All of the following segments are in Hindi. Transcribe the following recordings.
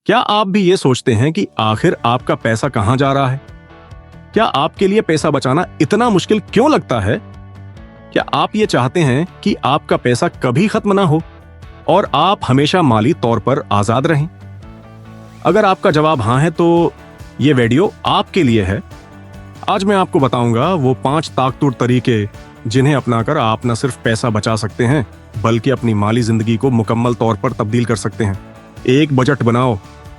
क्या आप भी ये सोचते हैं कि आखिर आपका पैसा कहां जा रहा है? क्या आपके लिए पैसा बचाना इतना मुश्किल क्यों लगता है? क्या आप ये चाहते हैं कि आपका पैसा कभी खत्म ना हो और आप हमेशा माली तौर पर आजाद रहें? अगर आपका जवाब हां है तो ये वीडियो आपके लिए है। आज मैं आपको बताऊंगा वो 5 ताकतवर तरीके जिन्हें अपनाकर आप न सिर्फ पैसा बचा सकते हैं बल्कि अपनी माली जिंदगी को मुकम्मल तौर पर तब्दील कर सकते हैं। एक बजट बनाओ,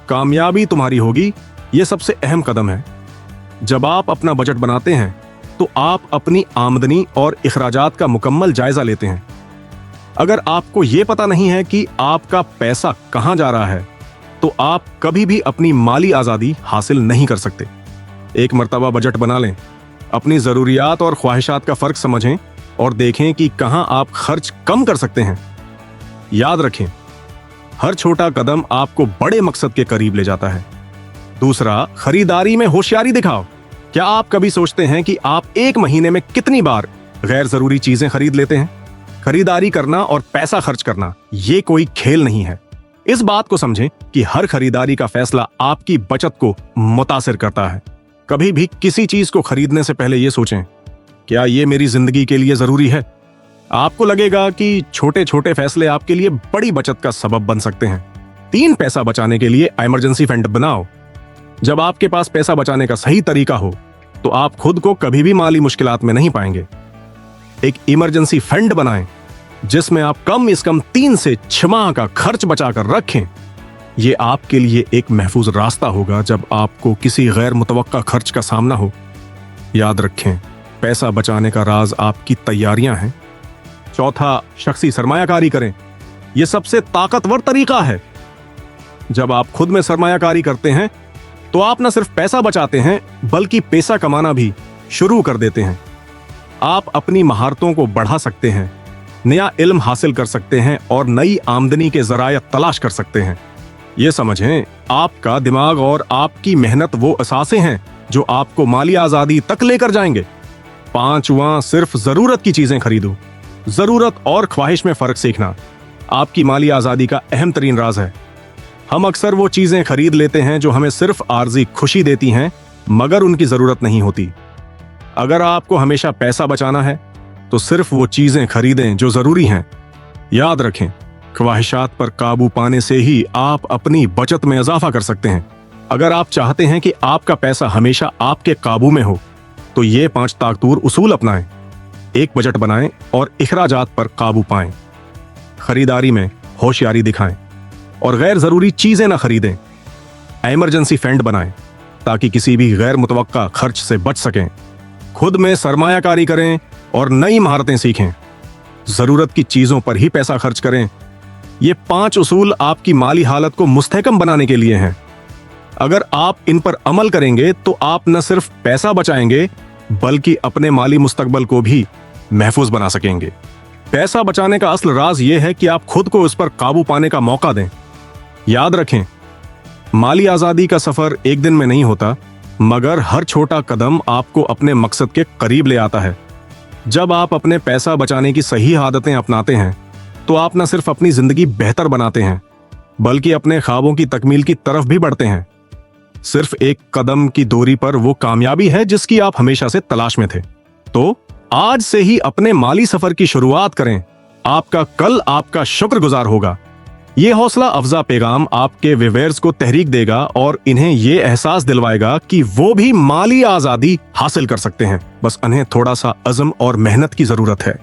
कामयाबी तुम्हारी होगी, ये सबसे अहम कदम है। जब आप अपना बजट बनाते हैं तो आप अपनी आमदनी और इखराजात का मुकम्मल जायजा लेते हैं। अगर आपको ये पता नहीं है कि आपका पैसा कहां जा रहा है तो आप कभी भी अपनी माली आजादी हासिल नहीं कर सकते। एक मर्तबा बजट बना लें, अपनी जरूरियात और ख्वाहिशात का फर्क समझें और देखें कि कहां आप खर्च कम कर सकते हैं। याद रखें, हर छोटा कदम आपको बड़े मकसद के करीब ले जाता है। दूसरा, खरीदारी में होशियारी दिखाओ। क्या आप कभी सोचते हैं कि आप एक महीने में कितनी बार गैर जरूरी चीजें खरीद लेते हैं? खरीदारी करना और पैसा खर्च करना ये कोई खेल नहीं है। इस बात को समझें कि हर खरीदारी का फैसला आपकी बचत को मुतासिर करता है। कभी भी किसी चीज को खरीदने से पहले यह सोचें, क्या यह मेरी जिंदगी के लिए जरूरी है? आपको लगेगा कि छोटे छोटे फैसले आपके लिए बड़ी बचत का सबब बन सकते हैं। 3 पैसा बचाने के लिए इमरजेंसी फंड बनाओ। जब आपके पास पैसा बचाने का सही तरीका हो तो आप खुद को कभी भी माली मुश्किलात में नहीं पाएंगे। एक इमरजेंसी फंड बनाएं जिसमें आप कम से कम 3 से 6 माह का खर्च बचाकर रखें। यह आपके लिए एक महफूज रास्ता होगा जब आपको किसी गैर मुतवक्का खर्च का सामना हो। याद रखें, पैसा बचाने का राज आपकी तैयारियां हैं। चौथा, शख्सी सरमायाकारी करें। यह सबसे ताकतवर तरीका है। जब आप खुद में सरमायाकारी करते हैं तो आप न सिर्फ पैसा बचाते हैं बल्कि पैसा कमाना भी शुरू कर देते हैं। आप अपनी महारतों को बढ़ा सकते हैं, नया इल्म हासिल कर सकते हैं और नई आमदनी के जराया तलाश कर सकते हैं। यह समझें, आपका दिमाग और आपकी मेहनत वो असासे हैं जो आपको माली आजादी तक लेकर जाएंगे। 5वां, सिर्फ जरूरत की चीजें खरीदो। जरूरत और ख्वाहिश में फर्क सीखना आपकी माली आजादी का अहम तरीन राज है। हम अक्सर वो चीजें खरीद लेते हैं जो हमें सिर्फ आर्जी खुशी देती हैं मगर उनकी जरूरत नहीं होती। अगर आपको हमेशा पैसा बचाना है तो सिर्फ वो चीजें खरीदें जो जरूरी हैं। याद रखें, ख्वाहिशात पर काबू पाने से ही आप अपनी बचत में इजाफा कर सकते हैं। अगर आप चाहते हैं कि आपका पैसा हमेशा आपके काबू में हो तो ये 5 ताकतवर उसूल अपनाएं। एक बजट बनाएं और इखराजात पर काबू पाएं। खरीदारी में होशियारी दिखाएं और गैर जरूरी चीजें ना खरीदें। इमरजेंसी फंड बनाएं ताकि किसी भी गैर मुतवक्का खर्च से बच सकें। खुद में सरमायाकारी करें और नई महारतें सीखें। जरूरत की चीजों पर ही पैसा खर्च करें। ये 5 उसूल आपकी माली हालत को मुस्तहकम बनाने के लिए हैं। अगर आप इन पर अमल करेंगे तो आप न सिर्फ पैसा बचाएंगे बल्कि अपने माली मुस्तकबल को भी महफूज बना सकेंगे। पैसा बचाने का असल राज यह है कि आप खुद को इस पर काबू पाने का मौका दें। याद रखें, माली आजादी का सफर एक दिन में नहीं होता मगर हर छोटा कदम आपको अपने मकसद के करीब ले आता है। जब आप अपने पैसा बचाने की सही आदतें अपनाते हैं तो आप न सिर्फ अपनी जिंदगी बेहतर बनाते हैं बल्कि अपने ख्वाबों की तकमील की तरफ भी बढ़ते हैं। सिर्फ एक कदम की दूरी पर वो कामयाबी है जिसकी आप हमेशा से तलाश में थे। तो आज से ही अपने माली सफर की शुरुआत करें। आपका कल आपका शुक्रगुजार होगा। यह हौसला अफजा पैगाम आपके व्यूअर्स को तहरीक देगा और इन्हें यह एहसास दिलवाएगा कि वो भी माली आजादी हासिल कर सकते हैं। बस उन्हें थोड़ा सा अज़्म और मेहनत की जरूरत है।